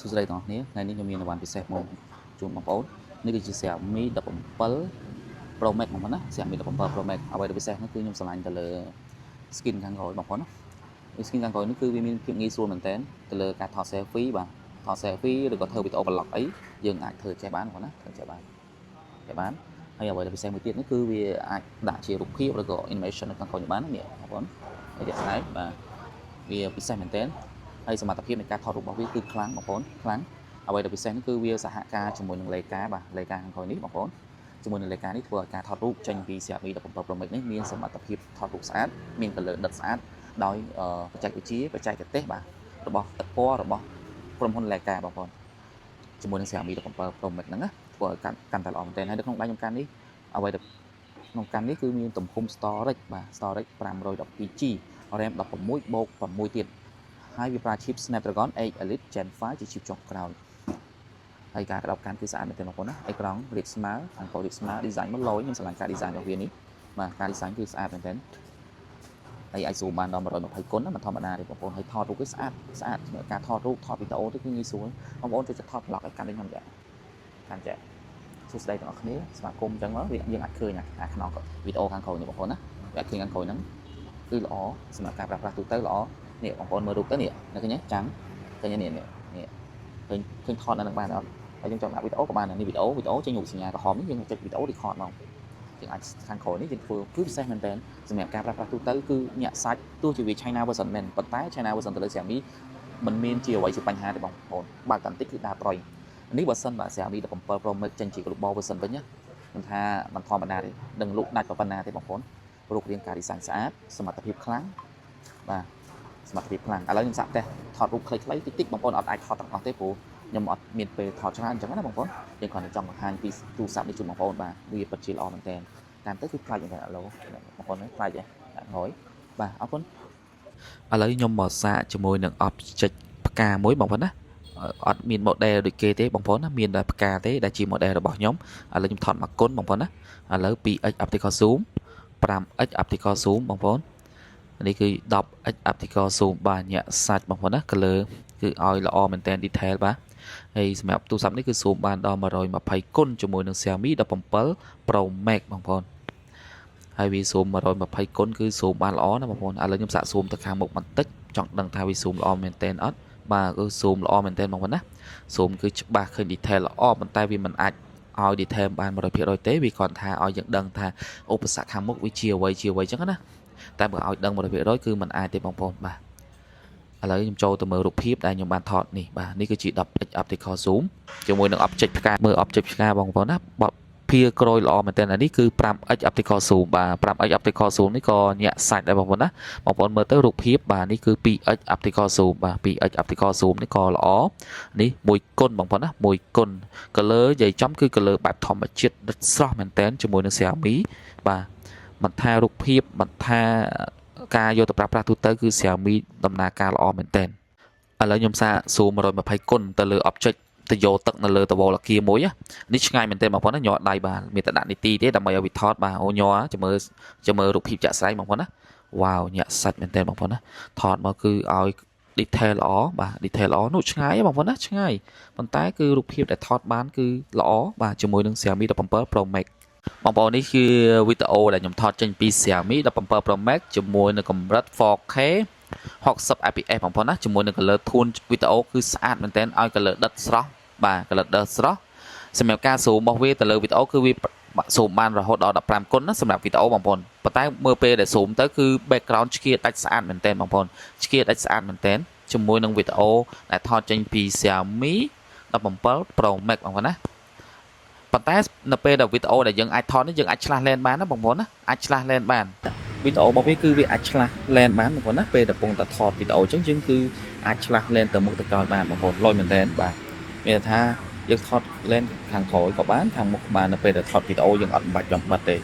សួស្តីទាំងអស់គ្នាថ្ងៃនេះខ្ញុំមានអវ៉ាន់ពិសេសមកជូនបងប្អូននេះគឺជា Xiaomi 17 Pro Max បងប្អូនណា Xiaomi 17 Pro Max អ្វីដែលពិសេសនោះគឺខ្ញុំឆ្លាញ់ទៅលើ skin ខាងក្រោយបងប្អូនណា skin ខាងក្រោយនេះគឺវាមានភាពងាយស្រួលមែនតើទៅលើការថត selfie បាទថត selfie ឬក៏ធ្វើវីដេអូ vlog អីយើងអាចធ្វើចេះបានបងប្អូនណាធ្វើចេះបានហើយអ្វីដែលពិសេសមួយទៀតនេះគឺវាអាចដាក់ជារូបភាពឬក៏ animation នៅខាងក្រោយបាននេះបងប្អូនហើយទៀតស្អែកបាទវាពិសេសមែនតើហើយសមត្ថភាពនៃការថតរូបរបស់វាគឺខ្លាំងបងប្អូនខ្លាំងអ្វីដែលពិសេសនេះគឺវាសហការជាមួយនឹងលេខាបាទលេខាខាងក្រោយនេះបងប្អូនជាមួយនឹងលេខានេះធ្វើឲ្យការថតរូបចេញពី Xiaomi 17 Pro Max នេះមានសមត្ថភាពថតរូបស្អាតមាន color ដិតស្អាតដោយបច្ចេកវិទ្យាបច្ចេកទេសបាទរបស់ទឹកពណ៌របស់ក្រុមហ៊ុនលេខាបងប្អូនជាមួយនឹង Xiaomi 17 Pro Max ហ្នឹងណាធ្វើឲ្យកាន់តែល្អមែនទែនហើយនៅក្នុងដៃខ្ញុំកាន់នេះអ្វីដែលក្នុងកាន់នេះគឺមានទំហំ storage បាទ storage 512G RAM 16+6 ទៀតហើយវាប្រើ chip Snapdragon 8 Elite Gen 5ជា chip ចុងក្រោយហើយការក្តោបកាន់គឺស្អាតមែនទែនបងប្អូនណាអេក្រង់រាបស្មើខាងក្រោយរាបស្មើ design មកលយខ្ញុំស្រឡាញ់ការ design របស់វានេះបាទការ design គឺស្អាតមែនទែនហើយអាច zoom បានដល់120គុណណាមិនធម្មតាទេបងប្អូនហើយថតរូបគឺស្អាតសម្រាប់ការថតរូបថតវីដេអូទៅគឺងាយស្រួលបងប្អូនចូលចិត្តថត vlog ឲ្យកាន់ដូចខ្ញុំចាកាន់ចាសួស្តីទាំងអស់គ្នាស្វាគមន៍អញ្ចឹងមកយើងអាចឃើញអាខ្នងវីដេអូខាងក្រោយនេះបងប្អូនណាវាឃើញខាងក្រោយហ្នឹងគឺល្អសម្រាប់ការប្រើប្រាស់ទូទៅល្អនេះបងប្អូនមើលរូបទៅនេះឃើញទេចាំឃើញនេះឃើញថតនៅនឹងបានអត់ហើយយើងចង់ដាក់វីដេអូក៏បាននេះវីដេអូចេញរូបសញ្ញាក្រហមនេះយើងចុចវីដេអូ record មកយើងអាចខាងក្រោយនេះយើងធ្វើគឺពិសេសមែនតើសម្រាប់ការប្រើប្រាស់ទូទៅគឺញាក់សាច់ទោះជាវា China version មែនប៉ុន្តែ China version ទៅលើ Xiaomi មិនមានជាអ្វីជាបញ្ហាទេបងប្អូនបើកកាន់តិចគឺដើរប្រយនេះបើសិនបាទ Xiaomi 17 Pro Max ចេញជា global version វិញណាមិនថាមិនធម្មតាទេនឹងលក់ដាច់ប៉ុណ្ណាទេបងប្អូនរូបរាងការ design ស្អាតសមត្ថភាពខ្លាំងបាទសមត្ថភាពខ្លាំងឥឡូវខ្ញុំសាកតេស្តថតរូបខ្លីៗតិចបងប្អូនអត់អាចថតទាំងអស់ទេព្រោះខ្ញុំអត់មានពេលថតច្រើនអញ្ចឹងណាបងប្អូនយើងគ្រាន់តែចង់បង្ហាញពីទូរស័ព្ទនេះជូនបងប្អូនបាទវាពិតជាល្អមែនតើតាមទៅគឺផ្លាច់មែនតើឥឡូវបងប្អូនផ្លាច់ហ្នឹងបាទអរគុណឥឡូវខ្ញុំមកសាកជាមួយនឹង object ផ្កាមួយបងប្អូនណាអត់មាន model ដូចគេទេបងប្អូនណាមានតែផ្កាទេដែលជា model របស់ខ្ញុំឥឡូវខ្ញុំថតមកគុណបងប្អូនណាឥឡូវ 2x optical zoom 5x optical zoom បងប្អូននេះគឺ 10x optical zoom បាទញាក់សាច់បងប្អូនណា color គឺឲ្យល្អមែនតើ detail បាទហើយសម្រាប់ទូរស័ព្ទនេះគឺ zoom បានដល់120គុណជាមួយនឹង Xiaomi 17 Pro Max បងប្អូនហើយវា zoom 120គុណគឺ zoom បានល្អណាបងប្អូនឥឡូវខ្ញុំសាក zoom ទៅខាងមុខបន្តិចចង់ដឹងថាវា zoom ល្អមែនតើអត់បាទគឺ zoom ល្អមែនតើបងប្អូនណា zoom គឺច្បាស់ឃើញ detail ល្អប៉ុន្តែវាមិនអាចឲ្យ detail បាន 100% ទេវាគ្រាន់ថាឲ្យយើងដឹងថាឧបសគ្គខាងមុខវាជាអ្វីចឹងណាតែបើឲ្យដឹង 100% គឺមិនអាចទេបងប្អូនបាទឥឡូវខ្ញុំចូលទៅមើលរូបភាពដែលខ្ញុំបានថតនេះបាទនេះគឺជា 10x optical zoom ជាមួយនឹង object ផ្កាមើល object ផ្កាបងប្អូនណាភាក្រោយល្អមែនតើនេះគឺ 5x optical zoom បាទ 5x optical zoom នេះក៏ញាក់សាច់ដែរបងប្អូនណាបងប្អូនមើលទៅរូបភាពបាទនេះគឺ 2x optical zoom បាទ 2x optical zoom នេះក៏ល្អនេះ1គុណបងប្អូនណា1គុណ color និយាយចំគឺ color បែបធម្មជាតិដិតស្រស់មែនតើជាមួយនឹង Xiaomi បាទមិនថារូបភាពមិនថាការយកទៅប្រើប្រាស់ទូទៅគឺ Xiaomi ដំណើរការល្អមែនតើឥឡូវខ្ញុំសាក zoom 120គុណទៅលើ objectទៅយកទឹកនៅលើតវលគាមួយនេះឆ្ងាយមែនទែនបងប្អូនណាញ័រដៃបាទមានតែដាក់នីតិទេដើម្បីឲ្យវាថតបាទអូញ័រចាំមើលរូបភាពចាក់ស្ដែងបងប្អូនណាវ៉ាវញាក់សាច់មែនទែនបងប្អូនណាថតមកគឺឲ្យ detail ល្អបាទ detail ល្អនោះឆ្ងាយបងប្អូនណាឆ្ងាយប៉ុន្តែគឺរូបភាពដែលថតបានគឺល្អបាទជាមួយនឹង Xiaomi 17 Pro Max បងប្អូននេះគឺវីដេអូដែលខ្ញុំថតចេញពី Xiaomi 17 Pro Max ជាមួយនឹងកម្រិត 4K 60 fps បងប្អូនណាជាមួយនឹង color tone វីដេអូគឺស្អាតមែនទែនឲ្យ color ដិតស្រស់បាទ color ដិតស្រស់សម្រាប់ការ zoom របស់វាទៅលើវីដេអូគឺវា zoom បានរហូតដល់15គុណណាសម្រាប់វីដេអូបងប្អូនប៉ុន្តែមើលពេលដែល zoom ទៅគឺ background ឆ្កៀតដាច់ស្អាតមែនទែនបងប្អូនឆ្កៀតដាច់ស្អាតមែនទែនជាមួយនឹងវីដេអូដែលថតចេញពី Xiaomi 17 Pro Max បងប្អូនណាប៉ុន្តែនៅពេលដែលវីដេអូដែលយើងអាចថតនេះយើងអាចឆ្លាស់ឡែនបានណាបងប្អូនណាអាចឆ្លាស់ឡែនបានវីដេអូរបស់វាគឺវាអាចឆ្លាស់ឡែនបានបងប្អូនណាពេលដែលកំពុងតែថតវីដេអូអញ្ចឹងយើងគឺអាចឆ្លាស់ឡែនទៅមុខទៅក្រោយបានបងប្អូនលយមែនទែនបាទមានថាយើងថតឡែនខាងក្រោយក៏បានខាងមុខបាននៅពេលដែលថតវីដេអូយើងអត់បាច់ចំបិទទេឥ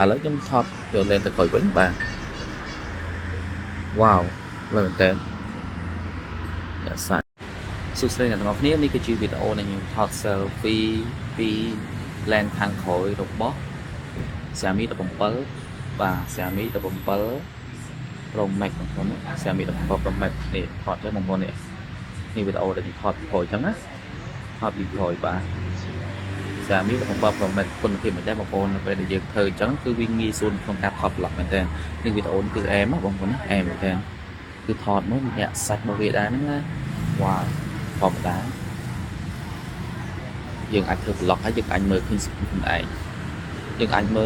ឡូវខ្ញុំថតយកឡែនទៅក្រោយវិញបាទវ៉ាវលយមែនទែនយ៉ាសាច់សួស្តីអ្នកទាំងអស់គ្នានេះគឺជាវីដេអូដែលខ្ញុំថត selfie ពីឡែនខាងក្រោយរបស់ Xiaomi 17បាទ Xiaomi 17 Pro Max បងប្អូន Xiaomi 17 Pro Max នេះថតទៅបងប្អូននេះ នេះវីដេអូដែលខ្ញុំថតពីក្រោយអញ្ចឹងណាថតពីក្រោយបាទសាមីរបស់បងប្រុសមែនគុណភាពមែនតើបងប្អូនពេលដែលយើងធ្វើអញ្ចឹងគឺវាងាយស្រួលក្នុងការថតប្លុកមែនតើនេះវីដេអូនេះគឺអែមបងប្អូនណាអែមមែនតើគឺថតមកវាសាច់មកវាដែរហ្នឹងណាវ៉ាធម្មតាយើងអាចធ្វើប្លុកហើយយើងអាចមើលឃើញខ្លួនឯងយើងអាចមើ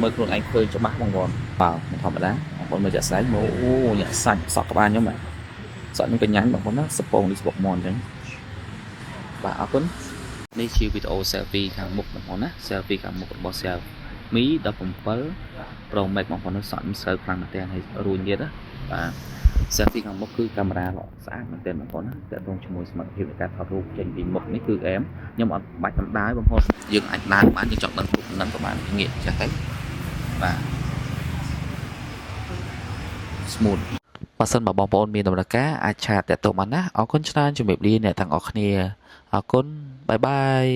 លខ្លួនឯងឃើញច្បាស់បងប្អូនបាទធម្មតាបងប្អូនមើលចាក់ស្ដែងមកអូញាក់សាច់សក់ក្បាលខ្ញុំបាទសក់នឹងកញ្ញាញបងប្អូនណាសពងនេះសពកមន់អញ្ចឹងបាទអរគុណនេះជាវីដេអូ selfie ខាងមុខបងប្អូនណា selfie ខាងមុខរបស់ Xiaomi 17 Pro Max បងប្អូនសក់មិនស្រូវខ្លាំងមែនទែនហើយរួញទៀតណាបាទ selfie ខាងមុខគឺកាមេរ៉ាល្អស្អាតមែនទែនបងប្អូនណាតើតងជាមួយសមត្ថភាពនៃការថតរូបចេញពីមុខនេះគឺអែមខ្ញុំអត់បាច់បណ្ដាយបងប្អូនយើងអាចឡើងបានយើងចង់ដឹងរូបហ្នឹងក៏បានងាកចាស់ទៅបាទ smooth បើសិនបើបងប្អូនមានដំណើរការអាចឆាតតាក់ទងបានណាអរគុណច្រើនជំរាបលាអ្នកទាំងអស់គ្នាអរគុណបាយបាយ